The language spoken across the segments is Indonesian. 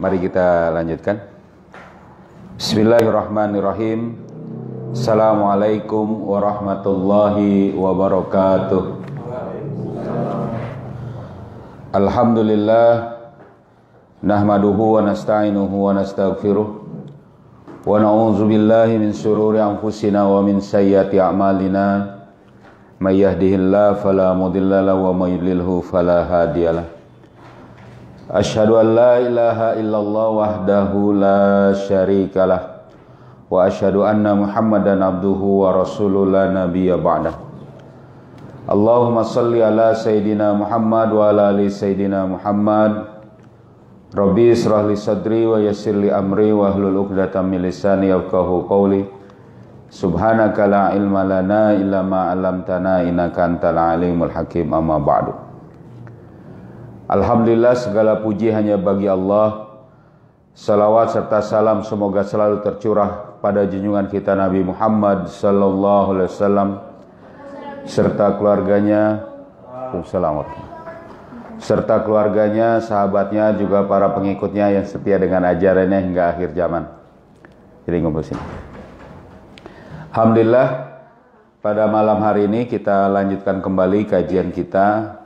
Mari kita lanjutkan. Bismillahirrahmanirrahim. Assalamualaikum warahmatullahi wabarakatuh. Alhamdulillah, nahmaduhu wa nasta'inuhu wa nastaghfiruh wa na'udzu billahi min shururi anfusina wa min sayyiati a'malina. May yahdihillahu fala mudilla lahu wa may yudlilhu fala hadiyalah. Asyhadu an la ilaha illallah wahdahu la syarikalah wa asyhadu anna Muhammadan abduhu wa rasuluh la nabiyya ba'dah. Allahumma salli ala Sayyidina Muhammad wa ala ali Sayyidina Muhammad. Rabbi israh li sadri wa yassir li amri wa hlul 'uqdatam min lisani yafqahu qawli. Subhanaka la ilma lana illa ma 'allamtana innaka antal alimul hakim. Amma ba'du. Alhamdulillah, segala puji hanya bagi Allah. Salawat serta salam semoga selalu tercurah pada junjungan kita Nabi Muhammad sallallahu alaihi wasallam serta keluarganya, serta keluarganya, sahabatnya, juga para pengikutnya yang setia dengan ajarannya hingga akhir zaman. Jadi ngumpul sini. Alhamdulillah, pada malam hari ini kita lanjutkan kembali kajian kita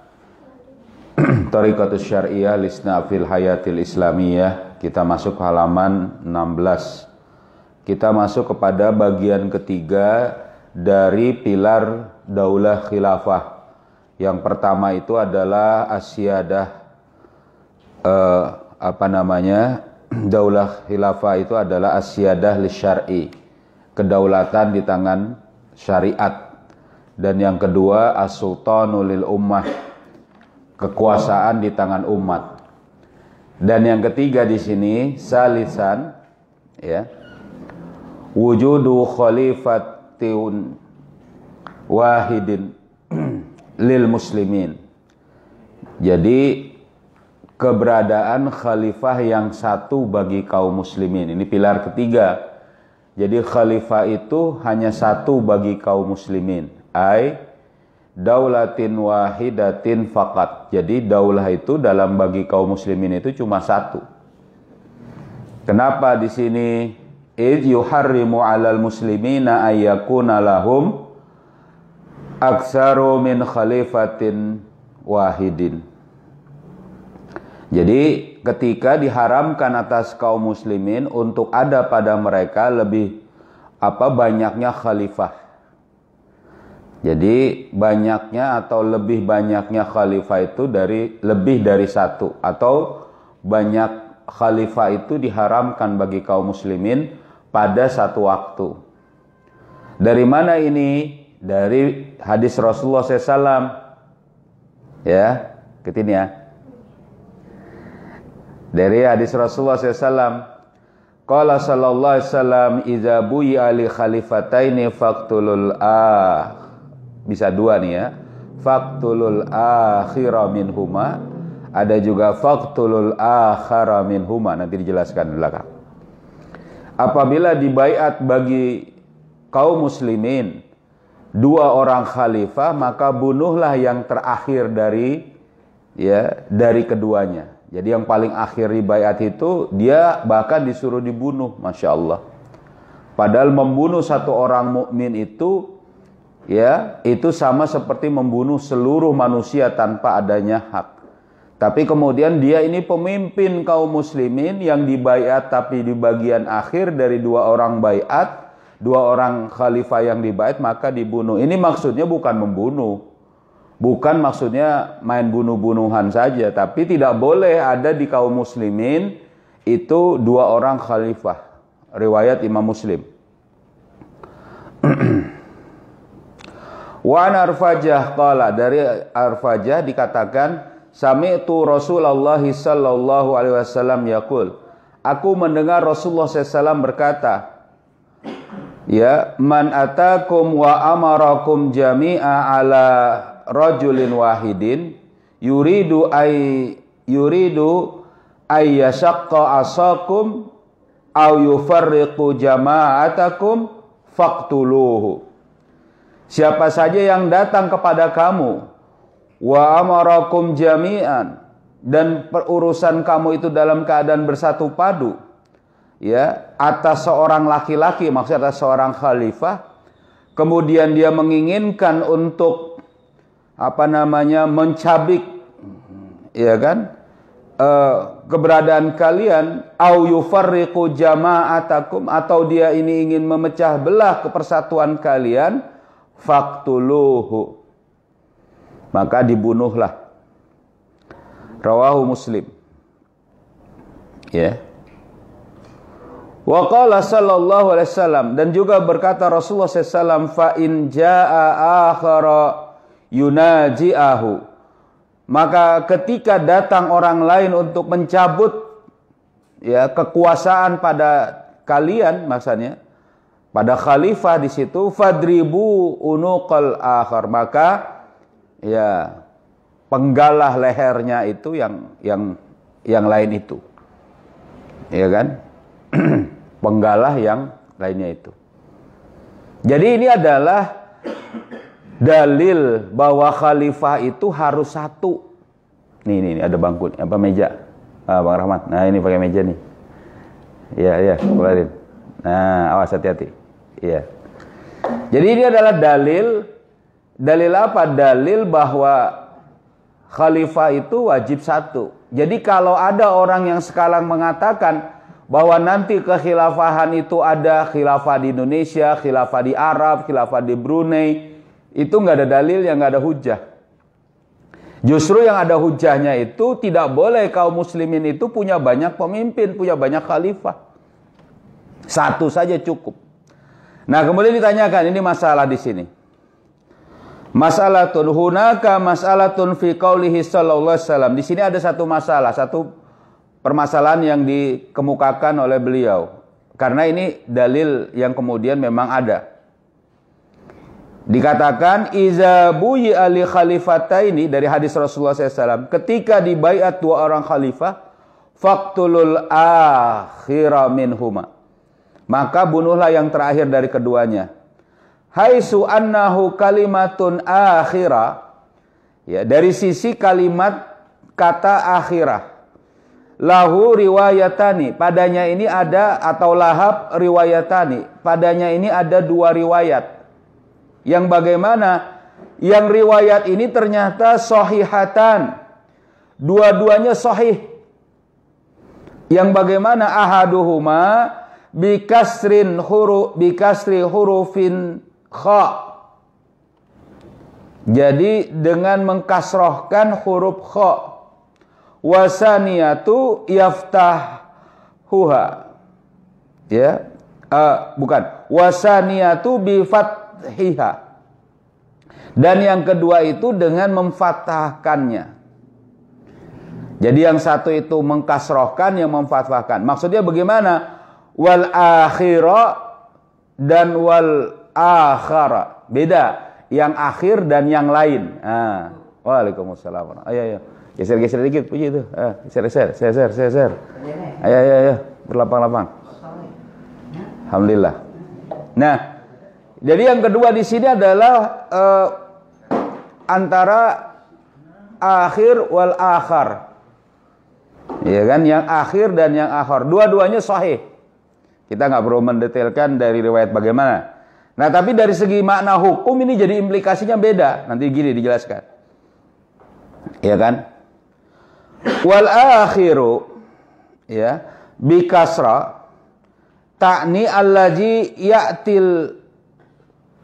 Thariqatus Syar'iyyah Lisna'fil Hayatil Islamiyah. Kita masuk ke halaman 16. Kita masuk kepada bagian ketiga dari pilar Daulah Khilafah. Yang pertama itu adalah asyiadah, Daulah Khilafah itu adalah asyiadah lisyar'i, kedaulatan di tangan syariat. Dan yang kedua as-sultanu lil ummah, kekuasaan di tangan umat. Dan yang ketiga di sini salisan, ya, wujudu khalifatun wahidin lil muslimin. Jadi keberadaan khalifah yang satu bagi kaum muslimin. Ini pilar ketiga. Jadi khalifah itu hanya satu bagi kaum muslimin. Daulatin wahidatin faqat. Jadi daulah itu dalam bagi kaum muslimin itu cuma satu. Kenapa di sini yuharrimu 'alal muslimina ayyakuna lahum aksaru min khalifatin wahidin. Jadi ketika diharamkan atas kaum muslimin untuk ada pada mereka banyaknya khalifah. Jadi banyaknya atau lebih banyaknya khalifah itu lebih dari satu, atau banyak khalifah itu diharamkan bagi kaum muslimin pada satu waktu. Dari mana ini? Dari hadis Rasulullah SAW, ya, ketini ya. Dari hadis Rasulullah SAW, qala sallallahu alaihi wasallam, idza buyi'a li khalifataini faqtulul bisa dua nih ya, faqtulul akhira minhuma, ada juga faqtulul akhara minhuma, nanti dijelaskan di belakang. Apabila dibaiat bagi kaum muslimin dua orang khalifah, maka bunuhlah yang terakhir dari keduanya. Jadi yang paling akhir di baiat itu dia bahkan disuruh dibunuh, masya Allah. Padahal membunuh satu orang mukmin itu, ya, itu sama seperti membunuh seluruh manusia tanpa adanya hak. Tapi kemudian dia ini pemimpin kaum muslimin yang dibaiat, tapi di bagian akhir dari dua orang baiat, dua orang khalifah yang dibaiat, maka dibunuh. Ini maksudnya bukan membunuh, bukan maksudnya main bunuh-bunuhan saja, tapi tidak boleh ada di kaum muslimin itu dua orang khalifah. Riwayat Imam Muslim. Wa an Arfajah qala, dari Arfajah dikatakan, sami'tu Rasulullah sallallahu alaihi wasallam yaqul, aku mendengar Rasulullah SAW berkata, ya, man atakum wa amarakum jami'a ala rajulin wahidin yuridu ayyashaqqa asakum aw yufarriqu jama'atakum faqtuluhu. Siapa saja yang datang kepada kamu wa amarakum jami'an, dan perurusan kamu itu dalam keadaan bersatu padu, ya, atas seorang laki-laki, maksudnya atas seorang khalifah, kemudian dia menginginkan untuk mencabik, ya kan, keberadaan kalian, au yufarriqu jama'atakum, atau dia ini ingin memecah belah kepersatuan kalian, faqtuluhu, maka dibunuhlah. Rawahu Muslim. Ya. Wa qala sallallahu alaihi wasallam, dan juga berkata Rasulullah SAW, fa in jaa akhara yunaji'ahu, maka ketika datang orang lain untuk mencabut, ya, kekuasaan pada kalian, maksudnya pada khalifah di situ, fadribu unuqal akhar, maka ya penggalah lehernya itu yang lain itu, ya kan? Penggalah yang lainnya itu. Jadi ini adalah dalil bahwa khalifah itu harus satu. Nih ada bangku, meja. Bang Rahmat. Nah, ini pakai meja nih. Iya, keluarin. Nah, awas, hati-hati. Iya. Jadi ini adalah dalil apa? Dalil bahwa khalifah itu wajib satu. Jadi kalau ada orang yang sekarang mengatakan bahwa nanti kekhilafahan itu ada khilafah di Indonesia, khilafah di Arab, khilafah di Brunei, itu nggak ada dalil, yang nggak ada hujah. Justru yang ada hujahnya itu tidak boleh kaum muslimin itu punya banyak pemimpin, punya banyak khalifah. Satu saja cukup. Nah, kemudian ditanyakan, ini masalah di sini. Masalatun hunaka masalatun fi qaulihi sallallahu alaihi wasallam. Di sini ada satu masalah, satu permasalahan yang dikemukakan oleh beliau. Karena ini dalil yang kemudian memang ada. Dikatakan iza buyi ali khalifataini, dari hadis Rasulullah SAW, ketika dibaiat dua orang khalifah, faqtulul akhira minhuma, maka bunuhlah yang terakhir dari keduanya. Haitsu annahu kalimatun akhira, ya, dari sisi kalimat kata akhirah, lahu riwayatani, padanya ini ada, atau lahab riwayatani, padanya ini ada dua riwayat. Yang bagaimana? Yang riwayat ini ternyata sahihatan, dua-duanya sahih. Yang bagaimana? Ahaduhuma bikasri hurufin kha, jadi dengan mengkasrohkan huruf kha. Wasaniyatu yaftahuha, ya, bukan, wasaniyatu bifathiha, dan yang kedua itu dengan memfathahkannya. Jadi yang satu itu mengkasrohkan, yang memfathahkan. Maksudnya bagaimana? Wal akhira dan wal akhara, beda, yang akhir dan yang lain. Waalaikumsalam. Ayo. Geser dikit, puji itu. Geser. Ayo. Berlapang-lapang. Alhamdulillah. Nah, jadi yang kedua di sini adalah antara akhir wal akhar. Ya kan, yang akhir dan yang akhir. Dua-duanya sahih. Kita nggak perlu mendetailkan dari riwayat bagaimana. Nah, tapi dari segi makna hukum ini jadi implikasinya beda. Nanti gini dijelaskan. Ya kan? Wal akhiru, ya, bi kasra ta'ni allazi ya'til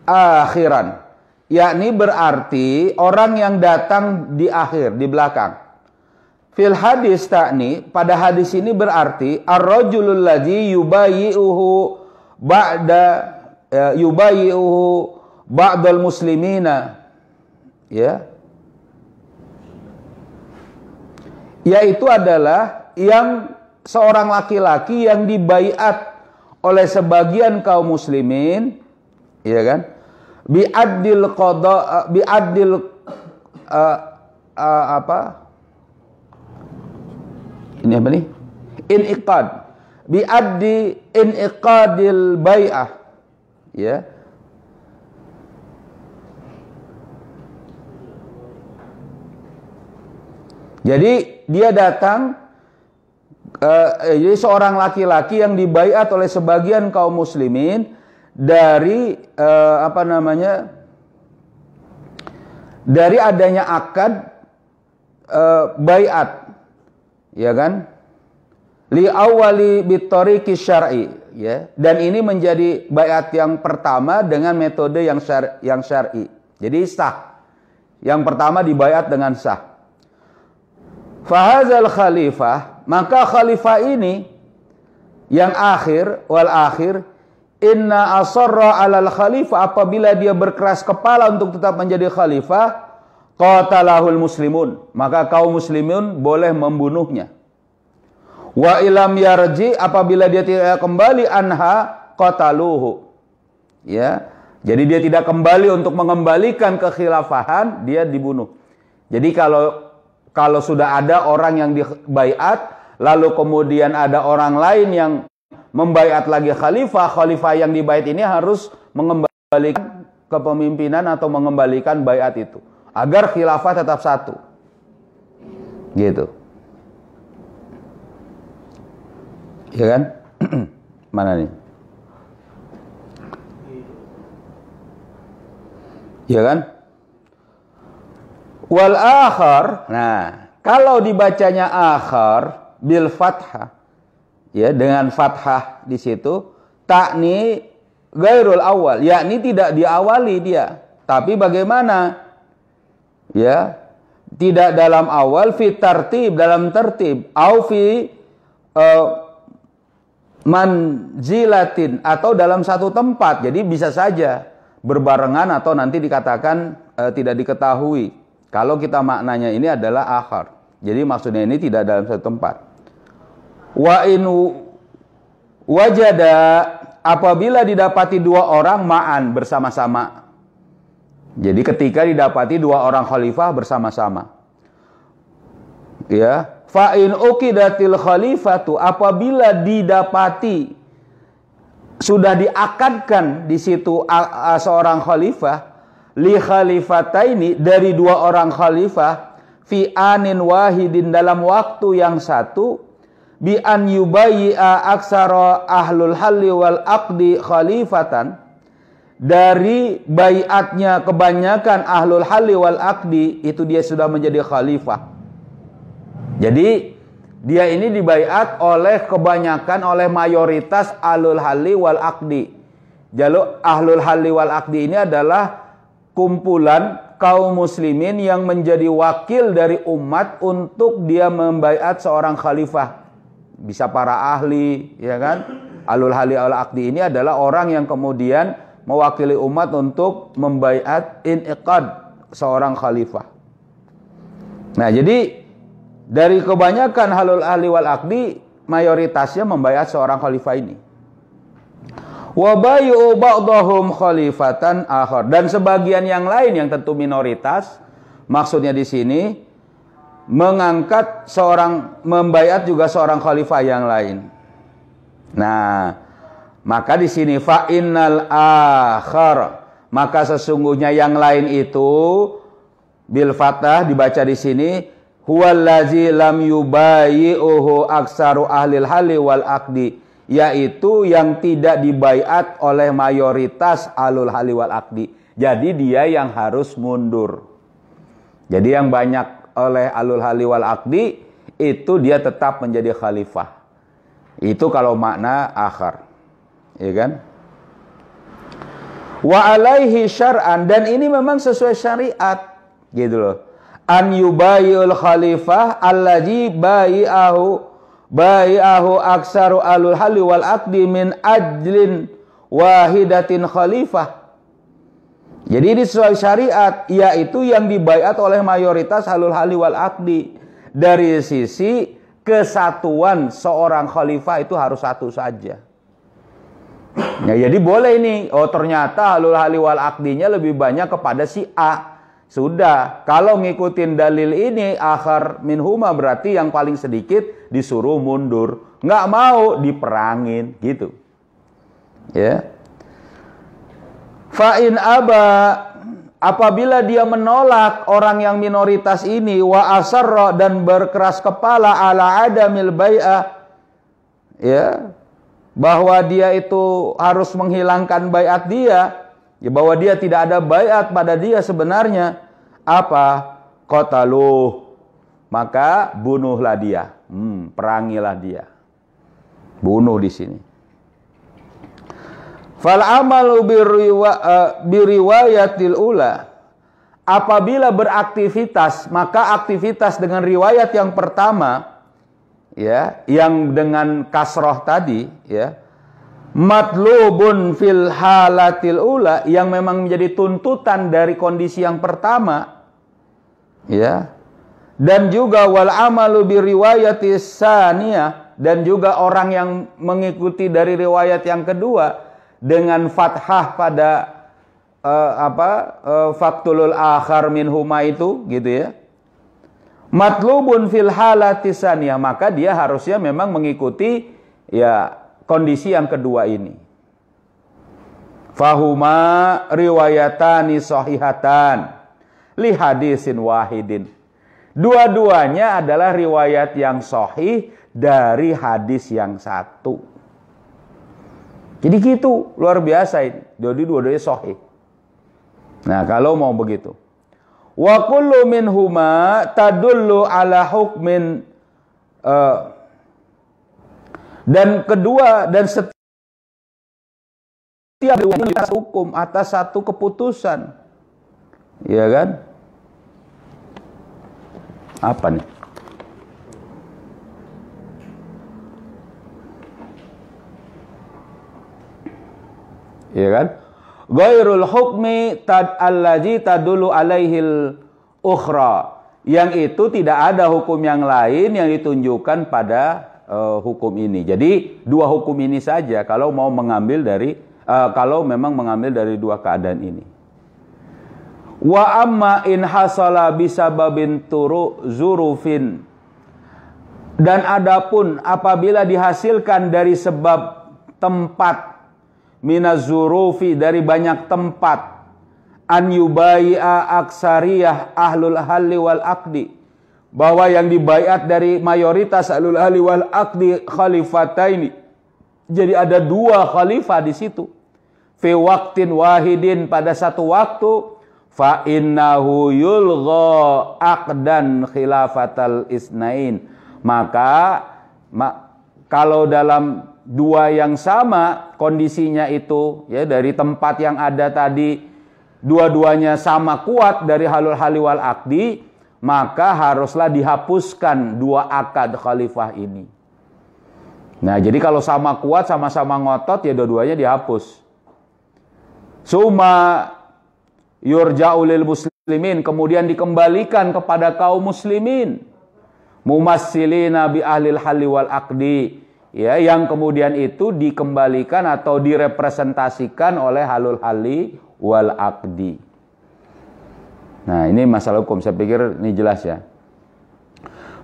akhiran, yakni berarti orang yang datang di akhir, di belakang. Fil hadis ta'ni, pada hadis ini berarti ar-rajulul ladzi yubayyi'uhu ba'dal muslimina, ya, yaitu adalah yang seorang laki-laki yang dibaiat oleh sebagian kaum muslimin, ya kan, bi'adil qada, bi'adil ini apa nih? Iniqad, bi'addi iniqadil bai'ah, ya. Jadi dia datang, jadi seorang laki-laki yang dibaiat oleh sebagian kaum muslimin dari dari adanya akad baiat, ya kan? Li awali bitariqi syar'i, ya. Dan ini menjadi baiat yang pertama dengan metode yang syar'i. Jadi sah. Yang pertama dibaiat dengan sah. Fahazal khalifah, maka khalifah ini yang akhir wal akhir, inna asarra alal khalifah, apabila dia berkeras kepala untuk tetap menjadi khalifah, qatalahul muslimun, maka kaum muslimin boleh membunuhnya. Wa ilam yarji, apabila dia tidak kembali anha qataluhu, ya. Jadi dia tidak kembali untuk mengembalikan kekhilafahan, dia dibunuh. Jadi kalau sudah ada orang yang dibaiat, lalu kemudian ada orang lain yang membaiat lagi khalifah yang dibaiat ini harus mengembalikan kepemimpinan atau mengembalikan baiat itu agar khilafah tetap satu. Gitu. Ya kan? Mana nih? Ya kan? Wal akhar. Nah, kalau dibacanya akhar bil fathah, ya, dengan fathah di situ, takni ghairul awal, yakni tidak diawali dia. Tapi bagaimana? Ya, tidak dalam awal, fi tartib, dalam tertib, au fi manzilatin, atau dalam satu tempat. Jadi bisa saja berbarengan atau nanti dikatakan tidak diketahui. Kalau kita maknanya ini adalah akhar. Jadi maksudnya ini tidak dalam satu tempat. Wa in wajada, apabila didapati dua orang ma'an, bersama-sama. Jadi ketika didapati dua orang khalifah bersama-sama. Ya, fa in uqidatil khalifatu, apabila didapati sudah diakadkan di situ seorang khalifah, li khalifataini, dari dua orang khalifah, fi anin wahidin, dalam waktu yang satu, bi an yubayyi'a aksara ahlul halli wal aqdi khalifatan, dari baiatnya kebanyakan ahlul halli wal aqdi, itu dia sudah menjadi khalifah. Jadi dia ini dibaiat oleh kebanyakan, oleh mayoritas ahlul halli wal aqdi. Jalur ahlul halli wal aqdi ini adalah kumpulan kaum muslimin yang menjadi wakil dari umat untuk dia membaiat seorang khalifah. Bisa para ahli, ya kan? Ahlul halli wal aqdi ini adalah orang yang kemudian mewakili umat untuk membaiat iniqad seorang khalifah. Nah, jadi dari kebanyakan halul ahli wal aqdi, mayoritasnya membaiat seorang khalifah ini. Wa bai'u ba'dahum khalifatan akhar, dan sebagian yang lain yang tentu minoritas, maksudnya di sini mengangkat seorang, membaiat juga seorang khalifah yang lain. Nah, maka di sini fa innal akhar, maka sesungguhnya yang lain itu bil fathah dibaca di sini, huwallazi lam yubayyi'uhu aksaru ahlil halli wal aqdi, yaitu yang tidak dibaiat oleh mayoritas ahlul halli wal aqdi. Jadi dia yang harus mundur. Jadi yang banyak oleh ahlul halli wal aqdi itu dia tetap menjadi khalifah. Itu kalau makna akhar. Ya kan? Wa alaihi syar'an, dan ini memang sesuai syariat. Gitu loh. An yubayyul khalifah allazi bai'ahu aksaru alul halli wal aqdi min ajlin wahidatin khalifah. Jadi ini sesuai syariat, yaitu yang dibaiat oleh mayoritas halul halli wal aqdi. Dari sisi kesatuan seorang khalifah itu harus satu saja. Ya, jadi boleh ini, oh ternyata halul halli wal aqdinya lebih banyak kepada si A. Sudah, kalau ngikutin dalil ini akhar minhuma, berarti yang paling sedikit disuruh mundur. Nggak mau, diperangin, gitu. Ya. Fa in aba apabila dia menolak orang yang minoritas ini, wa asarra, dan berkeras kepala ala adamil bai'ah, ya, bahwa dia itu harus menghilangkan baiat dia, ya, bahwa dia tidak ada baiat pada dia sebenarnya, apa? Qataluh, maka bunuhlah dia, perangilah dia, bunuh di sini. Fal amalu biriwayatil ula, apabila beraktivitas, maka aktivitas dengan riwayat yang pertama, ya, yang dengan kasroh tadi, ya, matlubun fil halatil ula, yang memang menjadi tuntutan dari kondisi yang pertama, ya, dan juga wal amalu biriwayatis saniyah, dan juga orang yang mengikuti dari riwayat yang kedua dengan fathah pada faktulul akhar minhuma itu, gitu ya. Matlubun fil halatis saniyah, maka dia harusnya memang mengikuti, ya, kondisi yang kedua ini. Fahuma riwayatani sahihatan li hadisin wahidin. Dua-duanya adalah riwayat yang sahih dari hadis yang satu. Jadi gitu, luar biasa ini. Dua-duanya sahih. Nah, kalau mau begitu. Wa kullu minhuma tadullu ala hukmin, dan kedua, dan setiap atas hukum, atas satu keputusan. Iya kan? Apa nih? Iya kan? Ghairul hukmi allazi tadullu alaihil ukhra, yang itu tidak ada hukum yang lain yang ditunjukkan pada hukum ini. Jadi dua hukum ini saja kalau mau mengambil dari kalau memang mengambil dari dua keadaan ini. Wa amma in hasala bisababin zurufin, dan adapun apabila dihasilkan dari sebab tempat, minazurufi, dari banyak tempat, an yubai'a aksariyah ahlul halli wal aqdi, bahwa yang dibaiat dari mayoritas ahlul halli wal aqdi khalifataini, jadi ada dua khalifah di situ, fi waqtin wahidin, pada satu waktu, fa innahu yulgha aqdan khilafatal isnain, maka kalau dalam dua yang sama kondisinya itu, ya, dari tempat yang ada tadi dua-duanya sama kuat dari halul hali wal aqdi, maka haruslah dihapuskan dua akad khalifah ini. Nah, jadi kalau sama kuat, sama-sama ngotot, ya dua-duanya dihapus. Suma yurja'u lil muslimin, kemudian dikembalikan kepada kaum muslimin, mumassilina bi ahlil halli wal aqdi, ya, yang kemudian itu dikembalikan atau direpresentasikan oleh halul halli wal aqdi. Nah, ini masalah hukum, saya pikir ini jelas ya.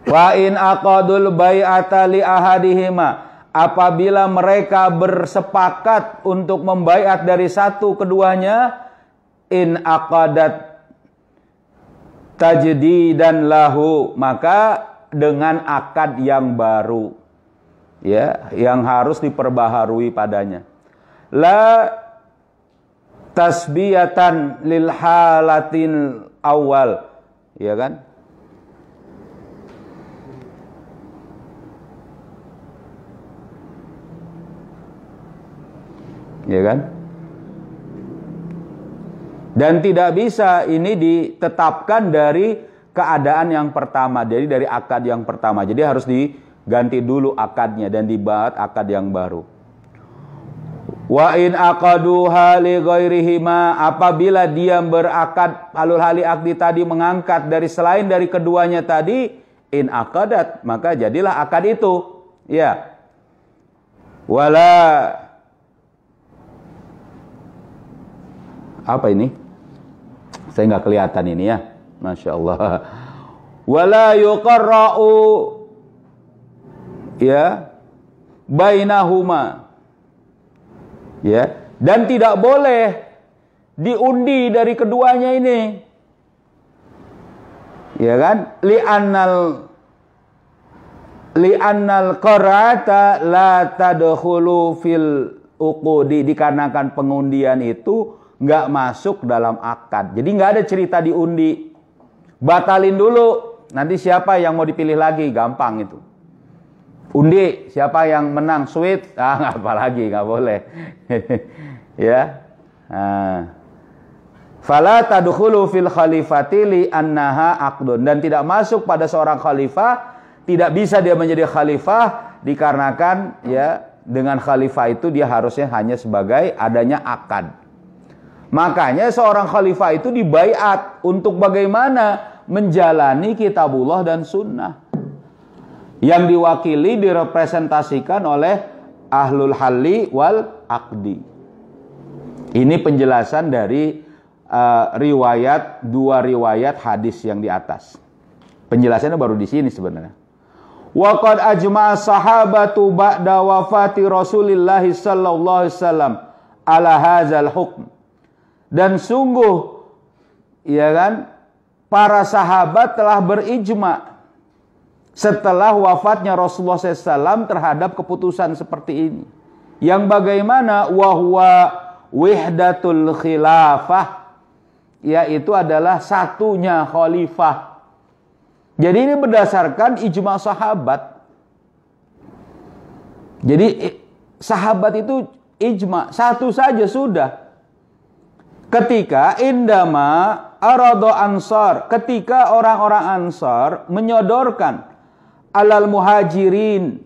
Fa in aqadul bai'ata li ahadihima, apabila mereka bersepakat untuk membaiat dari satu keduanya, in aqadat tajdidan lahu, maka dengan akad yang baru, ya, yang harus diperbaharui padanya. La tasbiyatan lil halatin awal, ya kan? Ya kan? Dan tidak bisa ini ditetapkan dari keadaan yang pertama, jadi dari akad yang pertama. Jadi harus diganti dulu akadnya dan dibuat akad yang baru. Wa in aqaduha li ghairihima, apabila dia berakad halul hali akdi tadi mengangkat dari selain dari keduanya tadi, in aqadat, maka jadilah akad itu, ya. Wala, apa ini? Saya nggak kelihatan ini ya, Masya Allah. Wala yuqarra'u, ya, bainahuma, ya, dan tidak boleh diundi dari keduanya ini. Ya kan? Li'annal qara'ata la tadkhulu fil uqudi, dikarenakan pengundian itu nggak masuk dalam akad. Jadi nggak ada cerita diundi. Batalin dulu, nanti siapa yang mau dipilih lagi, gampang itu. Undi, siapa yang menang, sweet, nggak apa lagi, nggak boleh. Ya. Fala tadkhulu fil khalifati li annaha aqdun, dan tidak masuk pada seorang khalifah, tidak bisa dia menjadi khalifah dikarenakan ya dengan khalifah itu dia harusnya hanya sebagai adanya akad. Makanya seorang khalifah itu dibaiat untuk bagaimana menjalani kitabullah dan sunnah, yang diwakili, direpresentasikan oleh ahlul halli wal aqdi. Ini penjelasan dari dua riwayat hadis yang di atas. Penjelasannya baru di sini sebenarnya. Wa qad ajma'a sahabatu ba'da wafati Rasulillah sallallahu alaihi wasallam ala hadzal hukm. Dan sungguh ya kan, para sahabat telah berijma setelah wafatnya Rasulullah SAW terhadap keputusan seperti ini, yang bagaimana wahwa wihdatul khilafah, yaitu adalah satunya khalifah. Jadi ini berdasarkan ijma sahabat. Jadi sahabat itu ijma, satu saja sudah. Ketika indama arado ansar, ketika orang-orang ansar menyodorkan alal muhajirin,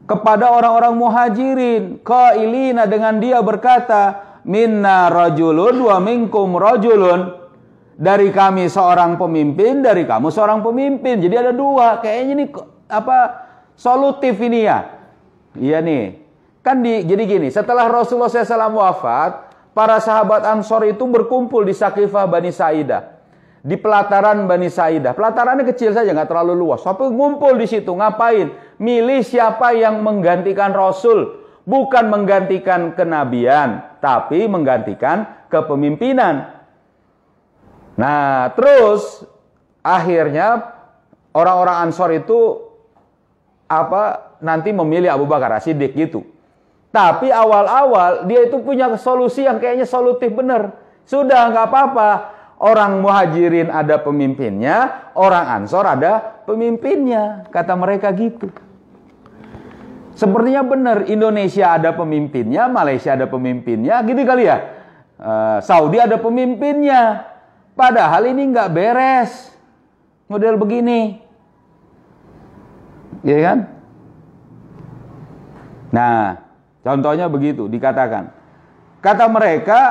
kepada orang-orang muhajirin, qailina, dengan dia berkata, minna rajulun wa minkum rajulun, dari kami seorang pemimpin, dari kamu seorang pemimpin. Jadi ada dua, kayaknya ini solutif ini ya. Iya nih. Kan jadi gini, setelah Rasulullah SAW wafat, para sahabat Ansor itu berkumpul di Saqifah Bani Sa'idah, di pelataran Bani Sa'idah. Pelatarannya kecil saja, nggak terlalu luas. Tapi ngumpul di situ, ngapain? Milih siapa yang menggantikan Rasul. Bukan menggantikan kenabian, tapi menggantikan kepemimpinan. Nah, terus akhirnya orang-orang Ansor itu nanti memilih Abu Bakar As-Siddiq gitu. Tapi awal-awal dia itu punya solusi yang kayaknya solutif bener. Sudah nggak apa-apa. Orang muhajirin ada pemimpinnya, orang Ansor ada pemimpinnya. Kata mereka gitu. Sepertinya benar, Indonesia ada pemimpinnya, Malaysia ada pemimpinnya, gitu kali ya. Saudi ada pemimpinnya. Padahal ini nggak beres. Model begini. Iya kan? Nah, contohnya begitu dikatakan. Kata mereka,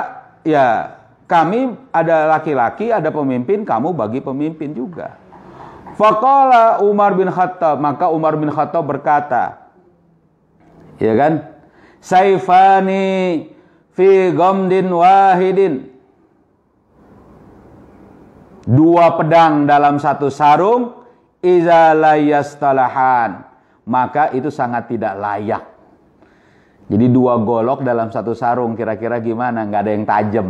ya kami ada laki-laki, ada pemimpin, kamu bagi pemimpin juga. Faqala Umar bin Khattab, maka Umar bin Khattab berkata, ya kan? Saifani fi ghamdin wahidin. Dua pedang dalam satu sarung, iza la yastalahan, maka itu sangat tidak layak. Jadi dua golok dalam satu sarung, kira-kira gimana? Nggak ada yang tajam.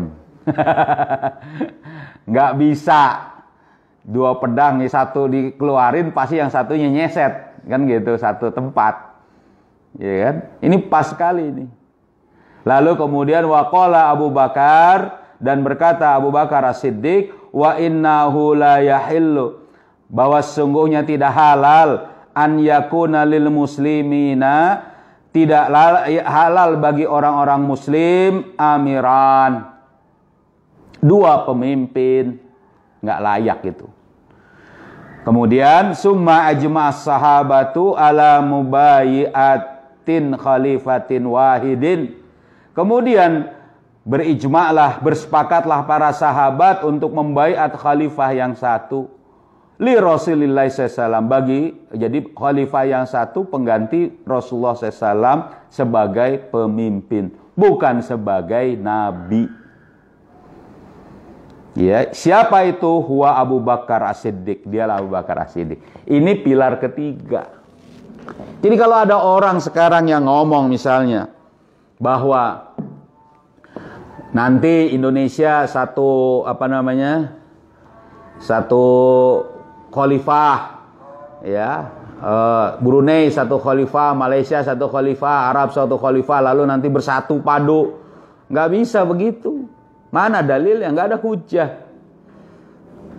Nggak bisa. Dua pedang, satu dikeluarin, pasti yang satunya nyeset. Kan gitu, satu tempat. Ya kan? Ini pas sekali ini. Lalu kemudian waqala Abu Bakar, dan berkata Abu Bakar As-Siddiq, wa innahu la yahillu, bahwa sesungguhnya tidak halal an yakuna lil muslimina, tidak halal bagi orang-orang muslim amiran, dua pemimpin, nggak layak itu. Kemudian summa ajma'as sahabatu ala mubayyi'atin khalifatin wahidin. Kemudian berijma'lah, bersepakatlah para sahabat untuk membaiat khalifah yang satu. Li Rasulillah SAW, bagi, jadi khalifah yang satu pengganti Rasulullah SAW sebagai pemimpin, bukan sebagai nabi. Ya, siapa itu? Huwa Abu Bakar As-Siddiq, dialah Abu Bakar As-Siddiq. Ini pilar ketiga. Jadi kalau ada orang sekarang yang ngomong misalnya bahwa Nanti Indonesia satu satu khalifah, ya. Brunei satu khalifah, Malaysia satu khalifah, Arab satu khalifah, lalu nanti bersatu padu. Nggak bisa begitu. Mana dalilnya? Nggak ada hujah.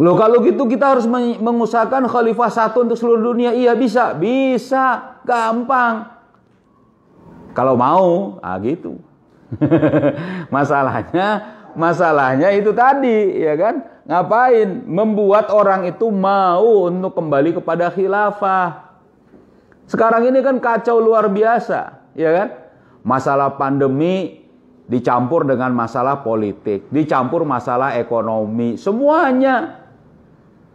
Loh, kalau gitu kita harus mengusahakan khalifah satu untuk seluruh dunia. Iya bisa, bisa, gampang. Kalau mau, gitu. Masalahnya itu tadi, ya kan? Ngapain? Membuat orang itu mau untuk kembali kepada khilafah. Sekarang ini kan kacau luar biasa, ya kan? Masalah pandemi dicampur dengan masalah politik, dicampur masalah ekonomi, semuanya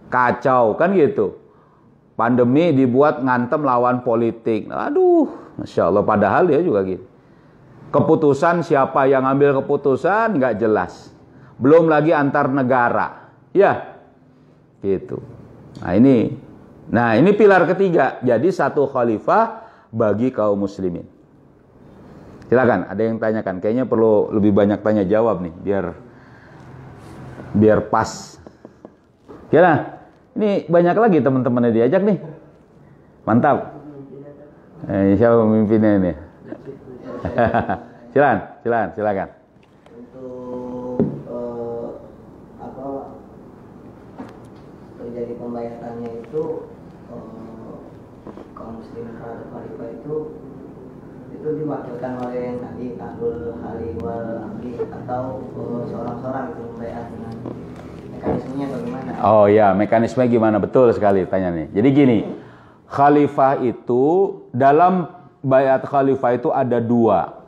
kacau kan gitu. Pandemi dibuat ngantem lawan politik. Aduh, Masya Allah, padahal ya juga gitu. Keputusan siapa yang ambil keputusan nggak jelas. Belum lagi antar negara, ya, gitu. Nah ini pilar ketiga. Jadi satu khalifah bagi kaum muslimin. Silakan, ada yang tanyakan. Kayaknya perlu lebih banyak tanya jawab nih, biar pas. Kira, ini banyak lagi teman-temannya diajak nih. Mantap. Siapa pemimpinnya ini? Silakan. Untuk terjadi pembayarannya itu kaum muslimin terhadap khalifah itu diwakilkan oleh yang tadi ahlul hali wal aqdi atau seorang-seorang itu membayar dengan mekanismenya bagaimana? Oh ya, mekanisme gimana? Betul sekali tanya nih. Jadi gini, khalifah itu dalam baiat khalifah itu ada dua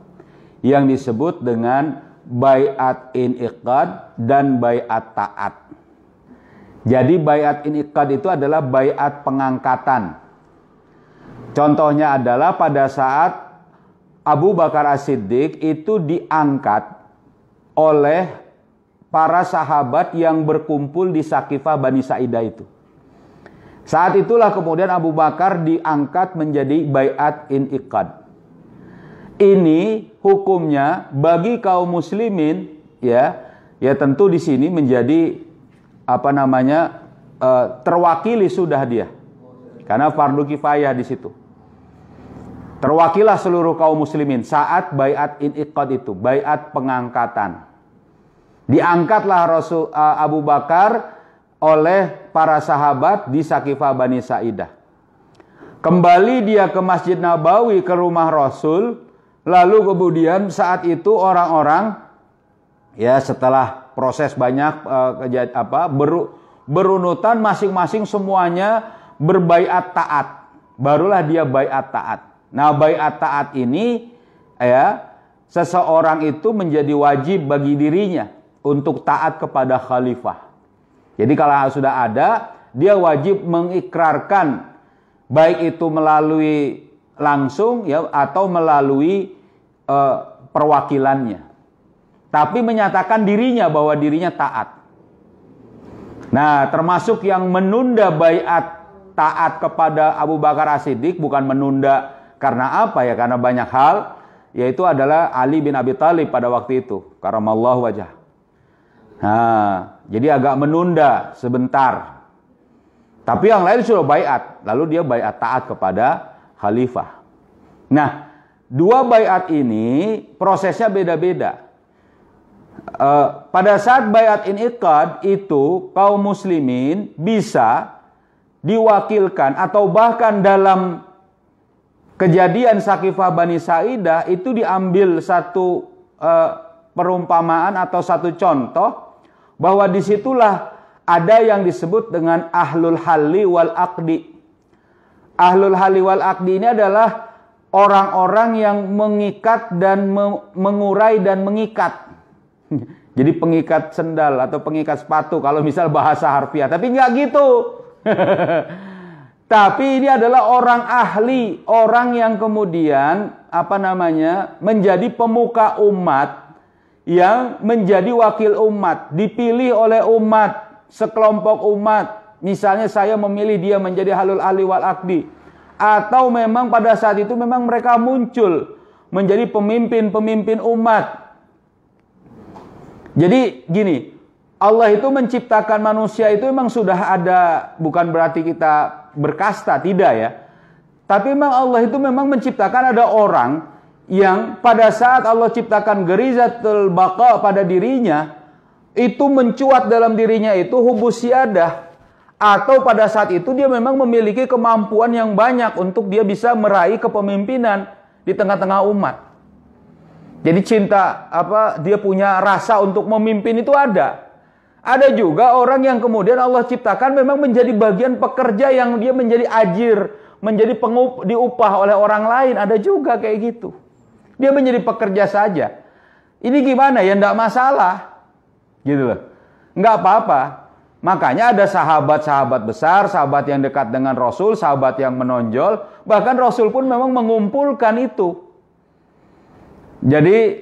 yang disebut dengan baiat iniqad dan baiat taat. Jadi baiat iniqad itu adalah baiat pengangkatan. Contohnya adalah pada saat Abu Bakar As-Siddiq itu diangkat oleh para sahabat yang berkumpul di Saqifah Bani Sa'idah itu. Saat itulah kemudian Abu Bakar diangkat menjadi baiat iniqad. Ini hukumnya bagi kaum muslimin, ya tentu di sini menjadi terwakili sudah dia, karena fardu kifayah di situ. Terwakilah seluruh kaum muslimin saat baiat iniqad itu, baiat pengangkatan. Diangkatlah Abu Bakar oleh para sahabat di Saqifah Bani Sa'idah. Kembali dia ke Masjid Nabawi, ke rumah Rasul. Lalu kemudian saat itu orang-orang, ya setelah proses banyak berunutan, masing-masing semuanya berbaiat taat. Barulah dia baiat taat. Nah, baiat taat ini, ya, seseorang itu menjadi wajib bagi dirinya untuk taat kepada khalifah. Jadi kalau sudah ada, dia wajib mengikrarkan, baik itu melalui langsung, ya, atau melalui perwakilannya. Tapi menyatakan dirinya bahwa dirinya taat. Nah, termasuk yang menunda baiat taat kepada Abu Bakar As-Siddiq, bukan menunda karena apa ya? Karena banyak hal, yaitu adalah Ali bin Abi Thalib pada waktu itu, karamallahu wajah. Nah, jadi agak menunda sebentar. Tapi yang lain sudah baiat, lalu dia baiat taat kepada khalifah. Nah, dua baiat ini prosesnya beda-beda. Pada saat baiat iniqad itu kaum muslimin bisa diwakilkan, atau bahkan dalam kejadian Saqifah Bani Sa'idah itu diambil satu perumpamaan atau satu contoh, bahwa disitulah ada yang disebut dengan ahlul halli wal aqdi. Ahlul halli wal aqdi ini adalah orang-orang yang mengikat dan mengurai dan mengikat. Jadi pengikat sendal atau pengikat sepatu kalau misal bahasa harfiah. Tapi nggak gitu. Tapi ini adalah orang ahli, orang yang kemudian menjadi pemuka umat, yang menjadi wakil umat, dipilih oleh umat, sekelompok umat. Misalnya saya memilih dia menjadi halul ahli wal aqdi, atau memang pada saat itu memang mereka muncul menjadi pemimpin-pemimpin umat. Jadi gini, Allah itu menciptakan manusia itu memang sudah ada, bukan berarti kita berkasta, tidak ya. Tapi memang Allah itu memang menciptakan ada orang yang pada saat Allah ciptakan gerizatul baqa pada dirinya, itu mencuat dalam dirinya itu hubus siadah. Atau pada saat itu dia memang memiliki kemampuan yang banyak untuk dia bisa meraih kepemimpinan di tengah-tengah umat. Jadi cinta dia punya rasa untuk memimpin itu ada. Ada juga orang yang kemudian Allah ciptakan memang menjadi bagian pekerja yang dia menjadi ajir, menjadi diupah oleh orang lain. Ada juga kayak gitu. Dia menjadi pekerja saja. Ini gimana ya? Enggak masalah. Gitu loh. Enggak apa-apa. Makanya ada sahabat-sahabat besar, sahabat yang dekat dengan Rasul, sahabat yang menonjol. Bahkan Rasul pun memang mengumpulkan itu. Jadi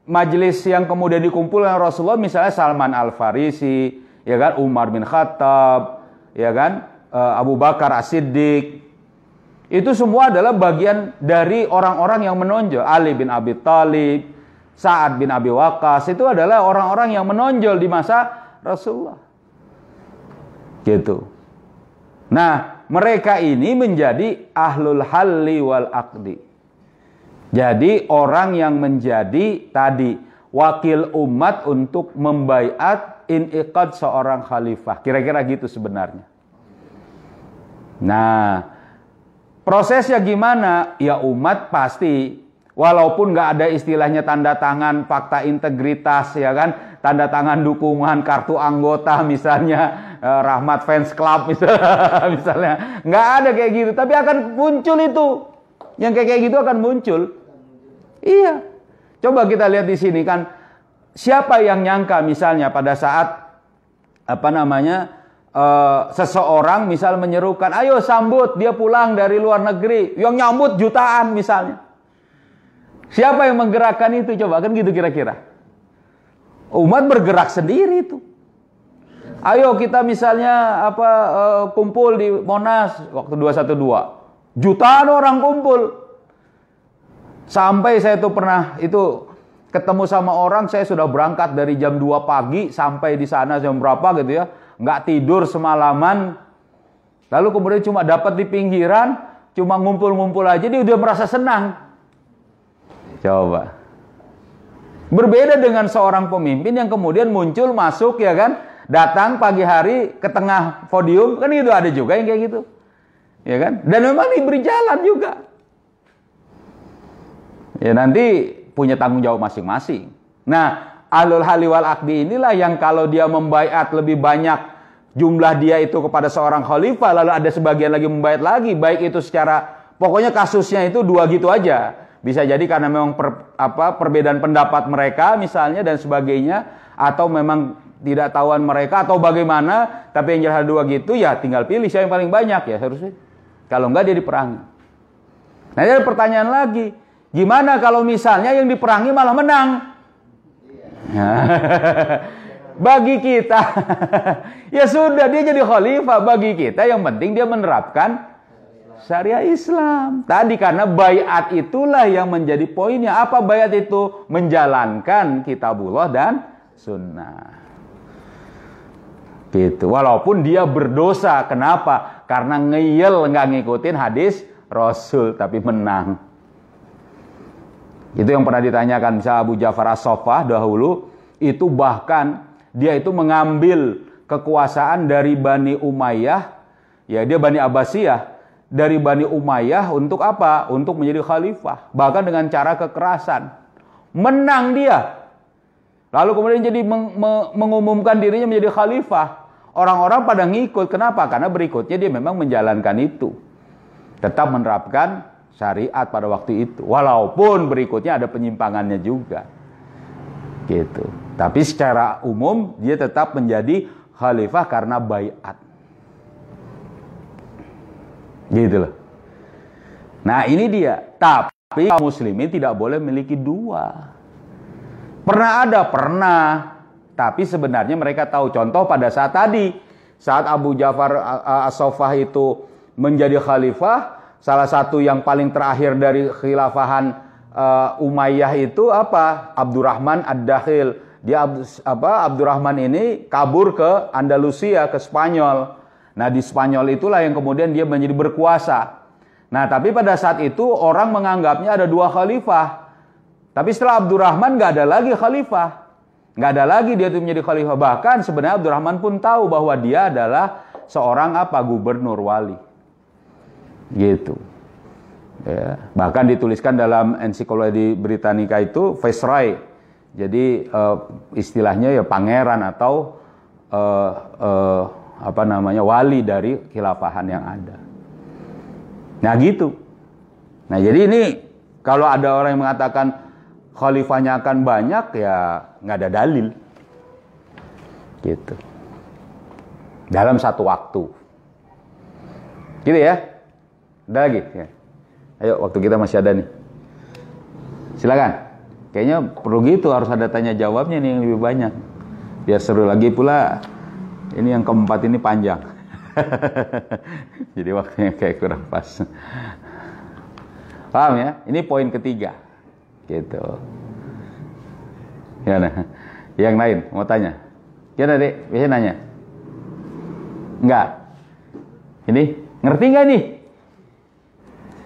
majelis yang kemudian dikumpulkan Rasulullah, misalnya Salman Al-Farisi, ya kan, Umar bin Khattab, ya kan, Abu Bakar As-Siddiq. Itu semua adalah bagian dari orang-orang yang menonjol. Ali bin Abi Thalib, Sa'ad bin Abi Waqqas, itu adalah orang-orang yang menonjol di masa Rasulullah. Gitu. Nah, mereka ini menjadi ahlul halli wal aqdi. Jadi orang yang menjadi tadi wakil umat untuk membaiat iniqad seorang khalifah. Kira-kira gitu sebenarnya. Nah, prosesnya gimana? Ya umat pasti, walaupun nggak ada istilahnya tanda tangan fakta integritas, ya kan, tanda tangan dukungan kartu anggota misalnya, Rahmat Fans Club misalnya, nggak ada kayak gitu. Tapi akan muncul itu, yang kayak gitu akan muncul. Iya, coba kita lihat di sini kan, siapa yang nyangka misalnya pada saat seseorang misal menyerukan, ayo sambut dia pulang dari luar negeri, yang nyambut jutaan misalnya. Siapa yang menggerakkan itu? Coba kan gitu kira-kira. Umat bergerak sendiri itu. Ayo kita misalnya kumpul di Monas waktu 212. Jutaan orang kumpul. Sampai saya tuh pernah itu ketemu sama orang, saya sudah berangkat dari jam 2 pagi sampai di sana jam berapa gitu ya. Nggak tidur semalaman. Lalu kemudian cuma dapat di pinggiran, cuma ngumpul-ngumpul aja, dia udah merasa senang. Coba. Berbeda dengan seorang pemimpin yang kemudian muncul, masuk ya kan, datang pagi hari ke tengah podium, kan itu ada juga yang kayak gitu. Ya kan? Dan memang diberi jalan juga. Ya nanti punya tanggung jawab masing-masing. Nah, ahlul halli wal aqdi inilah yang kalau dia membaiat lebih banyak jumlah dia itu kepada seorang khalifah, lalu ada sebagian lagi membaiat lagi, baik itu secara, pokoknya kasusnya itu dua gitu aja. Bisa jadi karena memang perbedaan pendapat mereka misalnya dan sebagainya, atau memang tidak tahuan mereka atau bagaimana, tapi yang jelas dua gitu, ya tinggal pilih siapa yang paling banyak ya harusnya. Kalau enggak dia diperangi. Nah, ada pertanyaan lagi, gimana kalau misalnya yang diperangi malah menang? Bagi kita ya sudah, dia jadi khalifah. Bagi kita yang penting dia menerapkan syariah Islam. Tadi karena baiat itulah yang menjadi poinnya. Apa baiat itu? Menjalankan kitabullah dan sunnah. Gitu. Walaupun dia berdosa. Kenapa? Karena ngeyel nggak ngikutin hadis Rasul, tapi menang. Itu yang pernah ditanyakan misalnya Abu Ja'far As-Saffah dahulu, itu bahkan dia itu mengambil kekuasaan dari Bani Umayyah, ya dia Bani Abbasiyah, dari Bani Umayyah untuk apa? Untuk menjadi khalifah, bahkan dengan cara kekerasan. Menang dia. Lalu kemudian jadi mengumumkan dirinya menjadi khalifah. Orang-orang pada ngikut. Kenapa? Karena berikutnya dia memang menjalankan itu. Tetap menerapkan syariat pada waktu itu. Walaupun berikutnya ada penyimpangannya juga. Gitu. Tapi secara umum dia tetap menjadi khalifah karena baiat. Gitu loh. Nah ini dia. Tapi kaum muslimin tidak boleh memiliki dua. Pernah ada? Pernah. Tapi sebenarnya mereka tahu. Contoh pada saat tadi. Saat Abu Ja'far As-Saffah itu menjadi khalifah. Salah satu yang paling terakhir dari khilafahan Umayyah itu apa? Abdurrahman Ad-Dakhil. Abdurrahman ini kabur ke Andalusia, ke Spanyol. Nah, di Spanyol itulah yang kemudian dia menjadi berkuasa. Nah, tapi pada saat itu orang menganggapnya ada 2 khalifah. Tapi setelah Abdurrahman nggak ada lagi khalifah. Nggak ada lagi dia itu menjadi khalifah. Bahkan sebenarnya Abdurrahman pun tahu bahwa dia adalah seorang gubernur wali. Gitu. Ya. Bahkan dituliskan dalam ensiklopedia Britannica itu Viceroy. Jadi istilahnya ya pangeran atau wali dari khilafahan yang ada. Nah gitu. Nah jadi ini kalau ada orang yang mengatakan khalifahnya akan banyak, ya nggak ada dalil. Gitu. Dalam satu waktu. Gitu ya. Ada lagi? Ya. Ayo, waktu kita masih ada nih. Silakan. Kayaknya perlu gitu, harus ada tanya jawabnya nih yang lebih banyak. Biar seru lagi pula. Ini yang keempat ini panjang. Jadi waktunya kayak kurang pas. Paham ya? Ini poin ketiga. Gitu. Ya, nah. Yang lain mau tanya? Gimana, Dek? Biasanya nanya. Enggak. Ini ngerti nggak nih?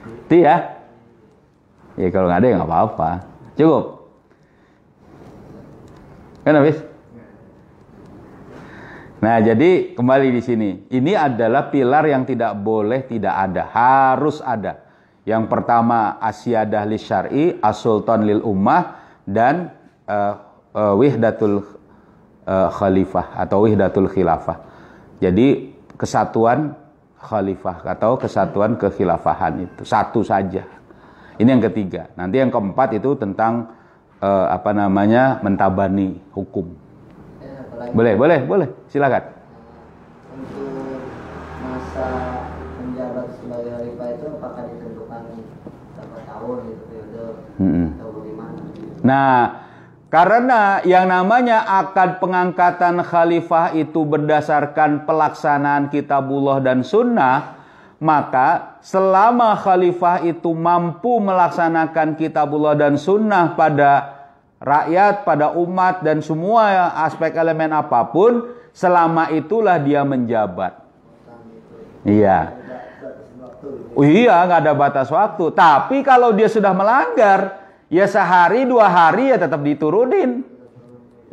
Ngerti ya? Ya kalau nggak ada ya nggak apa-apa. Cukup. Kan habis? Nah, jadi kembali di sini. Ini adalah pilar yang tidak boleh tidak ada, harus ada. Yang pertama asyadah li syar'i, as-sultan lil ummah, dan wihdatul khalifah atau wihdatul khilafah. Jadi kesatuan khalifah atau kesatuan kekhilafahan itu satu saja. Ini yang ketiga. Nanti yang keempat itu tentang mentabani hukum. Boleh. Silakan. Untuk masa menjabat sebagai khalifah itu apakah ditentukan berapa tahun gitu periode atau bagaimana? Nah, karena yang namanya akad pengangkatan khalifah itu berdasarkan pelaksanaan kitabullah dan sunnah, maka selama khalifah itu mampu melaksanakan kitabullah dan sunnah pada rakyat, pada umat, dan semua aspek elemen apapun, selama itulah dia menjabat. Iya. Iya, nggak ada batas waktu. Tapi kalau dia sudah melanggar, ya sehari 2 hari ya tetap diturunin.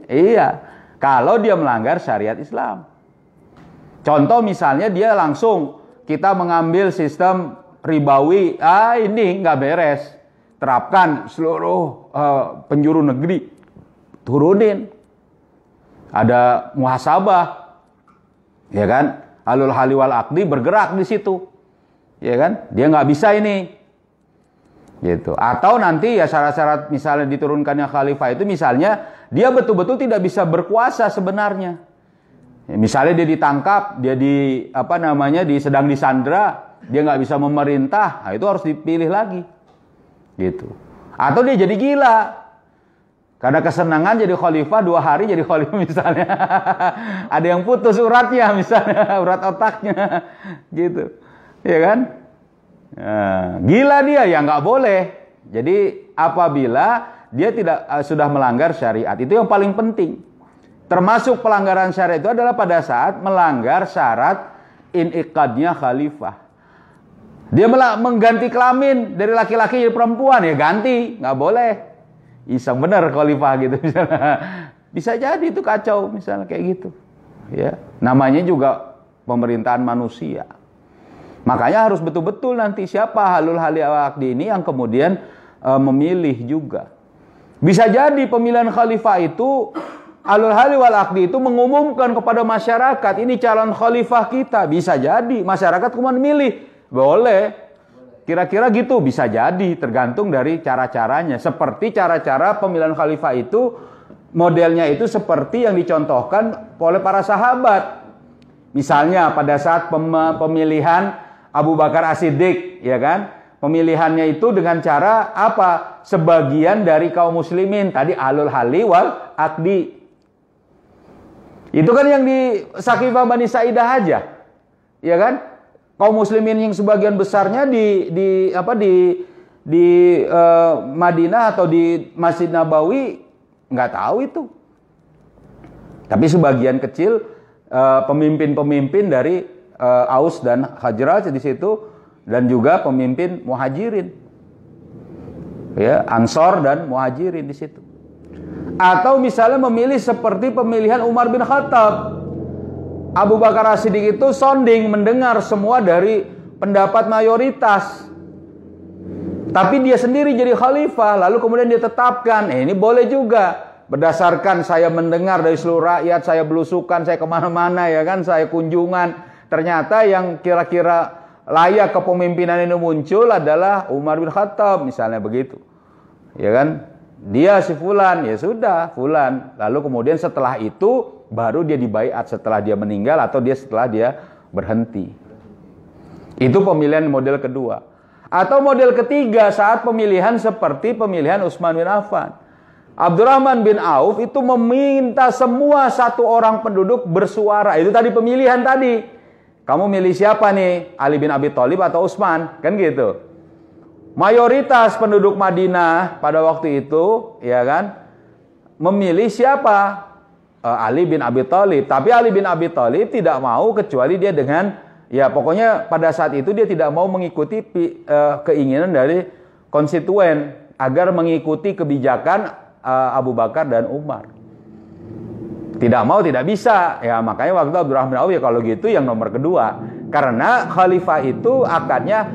Iya. Kalau dia melanggar syariat Islam. Contoh misalnya dia langsung kita mengambil sistem ribawi, ini nggak beres. Terapkan seluruh penjuru negeri, turunin. Ada muhasabah, ya kan? Alul hali wal aqdi bergerak di situ, ya kan? Dia nggak bisa ini, gitu. Atau nanti ya syarat-syarat misalnya diturunkannya khalifah itu misalnya dia betul-betul tidak bisa berkuasa sebenarnya. Ya, misalnya dia ditangkap, dia sedang disandra, dia nggak bisa memerintah, nah itu harus dipilih lagi. Gitu. Atau dia jadi gila karena kesenangan jadi khalifah 2 hari jadi khalifah misalnya. Ada yang putus uratnya misalnya, urat otaknya gitu, ya kan? Nah, gila dia ya nggak boleh. Jadi apabila dia tidak sudah melanggar syariat, itu yang paling penting. Termasuk pelanggaran syariat itu adalah pada saat melanggar syarat iniqadnya khalifah. Dia mengganti kelamin dari laki-laki jadi perempuan, ya ganti, nggak boleh. Iseng bener khalifah gitu misalnya. Bisa jadi itu kacau misalnya kayak gitu. Ya, namanya juga pemerintahan manusia. Makanya harus betul-betul nanti siapa halul hali aqdi ini yang kemudian memilih juga. Bisa jadi pemilihan khalifah itu halul hali wal aqdi itu mengumumkan kepada masyarakat ini calon khalifah kita. Bisa jadi masyarakat kemudian milih. Boleh. Kira-kira gitu bisa jadi, tergantung dari cara-caranya. Seperti cara-cara pemilihan khalifah itu modelnya itu seperti yang dicontohkan oleh para sahabat. Misalnya pada saat pemilihan Abu Bakar As-Siddiq, ya kan? Pemilihannya itu dengan cara apa? Sebagian dari kaum muslimin tadi alul hali wal aqdi. Itu kan yang di Saqifah Bani Sa'idah aja. Ya kan? Kaum muslimin yang sebagian besarnya di Madinah atau di Masjid Nabawi nggak tahu itu. Tapi sebagian kecil pemimpin-pemimpin dari Aus dan Khazraj di situ, dan juga pemimpin Muhajirin, ya, Ansor dan Muhajirin di situ. Atau misalnya memilih seperti pemilihan Umar bin Khattab. Abu Bakar As-Siddiq itu sounding, mendengar semua dari pendapat mayoritas. Tapi dia sendiri jadi khalifah, lalu kemudian dia tetapkan, ini boleh juga. Berdasarkan saya mendengar dari seluruh rakyat, saya belusukan, saya kemana-mana, ya kan, saya kunjungan. Ternyata yang kira-kira layak kepemimpinan ini muncul adalah Umar bin Khattab, misalnya begitu. Ya kan? Dia si fulan, ya sudah, fulan. Lalu kemudian setelah itu baru dia dibaiat setelah dia meninggal atau setelah dia berhenti. Itu pemilihan model kedua. Atau model ketiga saat pemilihan seperti pemilihan Utsman bin Affan. Abdurrahman bin Auf itu meminta semua satu orang penduduk bersuara. Itu tadi pemilihan tadi. Kamu milih siapa nih? Ali bin Abi Thalib atau Utsman? Kan gitu. Mayoritas penduduk Madinah pada waktu itu, ya kan, memilih siapa? Ali bin Abi Thalib. Tapi Ali bin Abi Thalib tidak mau kecuali dia dengan, ya pokoknya pada saat itu dia tidak mau mengikuti keinginan dari konstituen agar mengikuti kebijakan Abu Bakar dan Umar. Tidak mau, tidak bisa. Ya makanya waktu Abdurrahman bin Auf, ya kalau gitu yang nomor kedua. Karena khalifah itu akadnya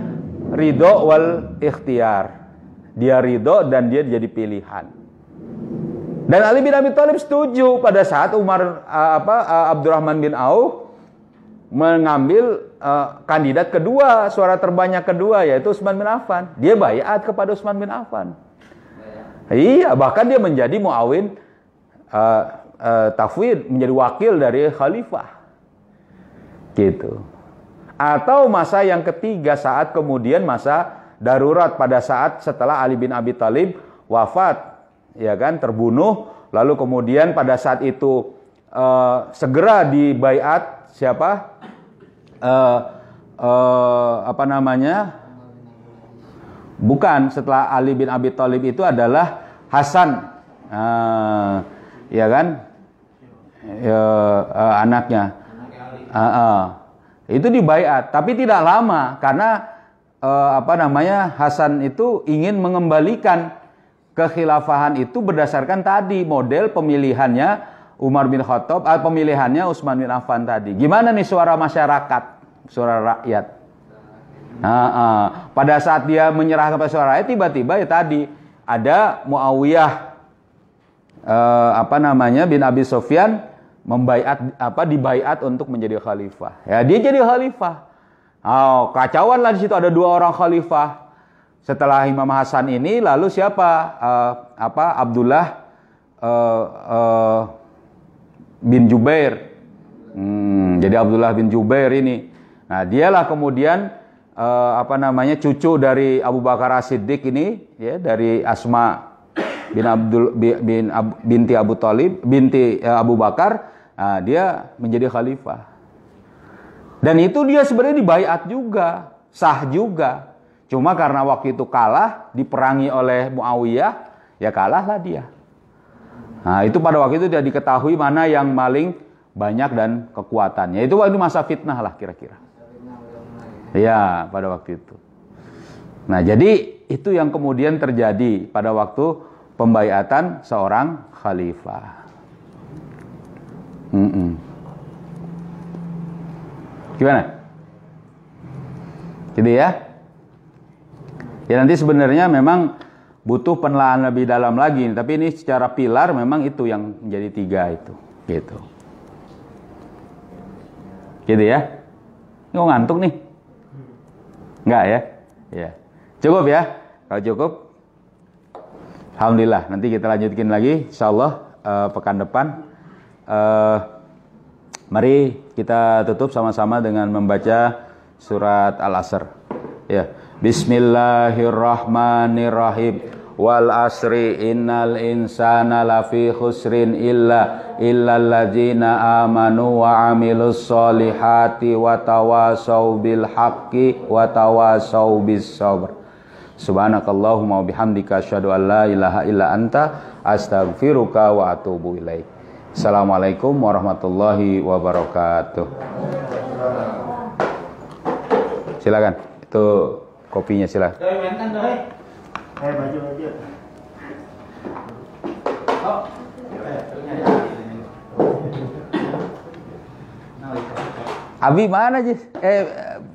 ridho wal ikhtiar. Dia ridho dan dia jadi pilihan. Dan Ali bin Abi Thalib setuju pada saat Abdurrahman bin Auf mengambil kandidat kedua, suara terbanyak kedua, yaitu Utsman bin Affan. Dia baiat kepada Utsman bin Affan. Iya, bahkan dia menjadi muawin tafwid, menjadi wakil dari khalifah. Gitu. Atau masa yang ketiga saat kemudian masa darurat pada saat setelah Ali bin Abi Thalib wafat, ya kan, terbunuh, lalu kemudian pada saat itu segera dibaiat siapa? Bukan, setelah Ali bin Abi Thalib itu adalah Hasan, ya kan, anaknya. Itu dibaiat, tapi tidak lama karena Hasan itu ingin mengembalikan kekhilafahan itu berdasarkan tadi model pemilihannya Umar bin Khattab, pemilihannya Utsman bin Affan tadi. Gimana nih suara masyarakat, suara rakyat? Pada saat dia menyerah kepada suara rakyat, tiba-tiba ya tadi ada Muawiyah bin Abi Sufyan dibaiat untuk menjadi khalifah. Ya, dia jadi khalifah. Kacauan lah di situ, ada dua orang khalifah. Setelah Imam Hasan ini, lalu siapa? Abdullah bin Jubair. Jadi Abdullah bin Jubair ini. Nah, dialah kemudian cucu dari Abu Bakar As-Siddiq ini, ya, dari Asma binti Abu Thalib, binti Abu Bakar. Nah, dia menjadi khalifah. Dan itu dia sebenarnya dibaiat juga, sah juga. Cuma karena waktu itu kalah, diperangi oleh Muawiyah, ya kalahlah dia. Nah, itu pada waktu itu dia diketahui mana yang paling banyak dan kekuatannya. Itu waktu masa fitnah lah kira-kira. Ya, pada waktu itu. Nah, jadi itu yang kemudian terjadi pada waktu pembaiatan seorang khalifah. Gimana? Jadi ya. Ya nanti sebenarnya memang butuh penelaahan lebih dalam lagi, tapi ini secara pilar memang itu yang menjadi 3 itu, gitu. Gitu ya. Ini ngantuk nih? Enggak ya? Ya. Cukup ya? Kalau cukup, alhamdulillah. Nanti kita lanjutkan lagi, insyaallah pekan depan. Mari kita tutup sama-sama dengan membaca surat Al-Asr. Ya. Bismillahirrahmanirrahim. Wal asri innal insana lafi khusrin illalladzina amanu wa amilus solihati wa tawasau bil haqqi wa tawasau bis sabr. Subhanakallahumma wa bihamdika asyhadu an la ilaha illa anta astaghfiruka wa atubu ilaik. Assalamualaikum warahmatullahi wabarakatuh. Silakan, itu kopinya silakan. Baju. Abi mana Jis?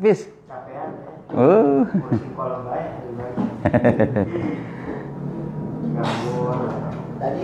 Pis. Capean. Kursi kolom bae. Tadi